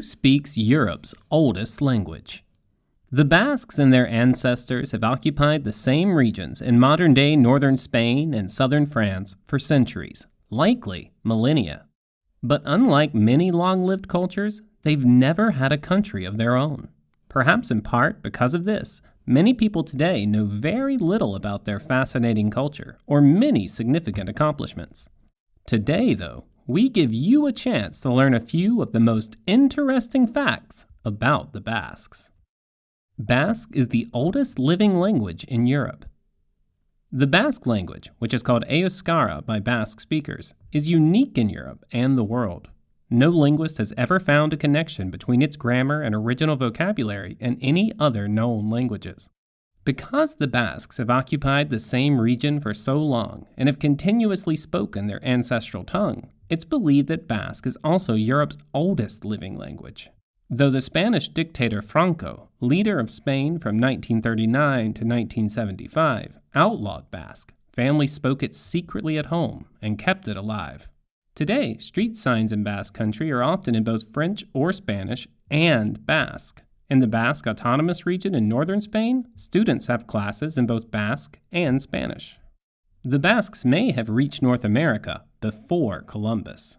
Who speaks Europe's oldest language? The Basques and their ancestors have occupied the same regions in modern-day northern Spain and southern France for centuries, likely millennia. But unlike many long-lived cultures, they've never had a country of their own. Perhaps in part because of this, many people today know very little about their fascinating culture or many significant accomplishments. Today, though, we give you a chance to learn a few of the most interesting facts about the Basques. Basque is the oldest living language in Europe. The Basque language, which is called Euskara by Basque speakers, is unique in Europe and the world. No linguist has ever found a connection between its grammar and original vocabulary and any other known languages. Because the Basques have occupied the same region for so long and have continuously spoken their ancestral tongue, it's believed that Basque is also Europe's oldest living language. Though the Spanish dictator Franco, leader of Spain from 1939 to 1975, outlawed Basque, families spoke it secretly at home and kept it alive. Today, street signs in Basque Country are often in both French or Spanish and Basque. In the Basque Autonomous Region in northern Spain, students have classes in both Basque and Spanish. The Basques may have reached North America before Columbus.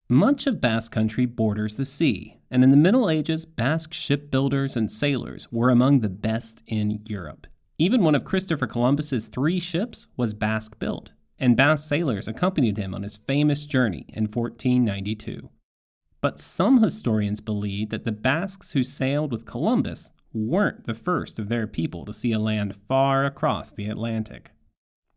Much of Basque Country borders the sea, and in the Middle Ages, Basque shipbuilders and sailors were among the best in Europe. Even one of Christopher Columbus's 3 ships was Basque-built, and Basque sailors accompanied him on his famous journey in 1492. But some historians believe that the Basques who sailed with Columbus weren't the first of their people to see a land far across the Atlantic.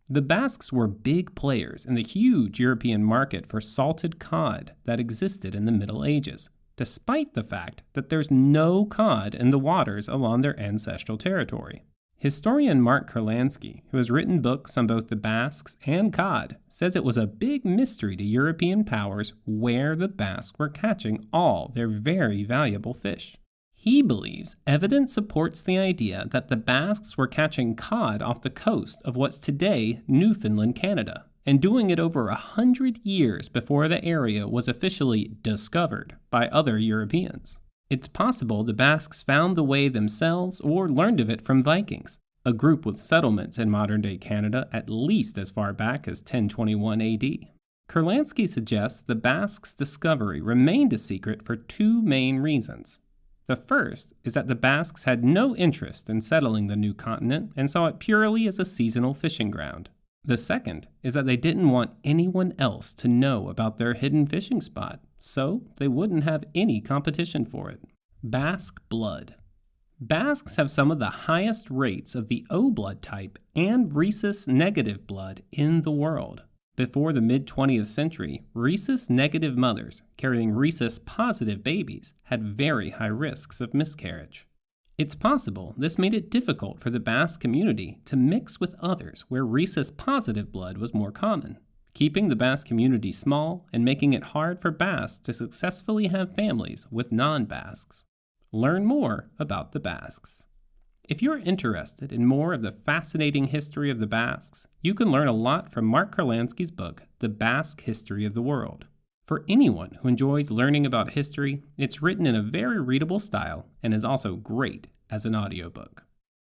The Basques were big players in the huge European market for salted cod that existed in the Middle Ages, despite the fact that there's no cod in the waters along their ancestral territory. Historian Mark Kurlansky, who has written books on both the Basques and cod, says it was a big mystery to European powers where the Basques were catching all their very valuable fish. He believes evidence supports the idea that the Basques were catching cod off the coast of what's today Newfoundland, Canada, and doing it over 100 years before the area was officially discovered by other Europeans. It's possible the Basques found the way themselves or learned of it from Vikings, a group with settlements in modern-day Canada at least as far back as 1021 AD. Kurlansky suggests the Basques' discovery remained a secret for 2 main reasons. The first is that the Basques had no interest in settling the new continent and saw it purely as a seasonal fishing ground. The second is that they didn't want anyone else to know about their hidden fishing spot, so they wouldn't have any competition for it. Basque blood. Basques have some of the highest rates of the O blood type and rhesus-negative blood in the world. Before the mid-20th century, rhesus-negative mothers carrying rhesus-positive babies had very high risks of miscarriage. It's possible this made it difficult for the Basque community to mix with others where rhesus-positive blood was more common, keeping the Basque community small and making it hard for Basques to successfully have families with non-Basques. Learn more about the Basques. If you're interested in more of the fascinating history of the Basques, you can learn a lot from Mark Kurlansky's book, The Basque History of the World. For anyone who enjoys learning about history, it's written in a very readable style and is also great as an audiobook.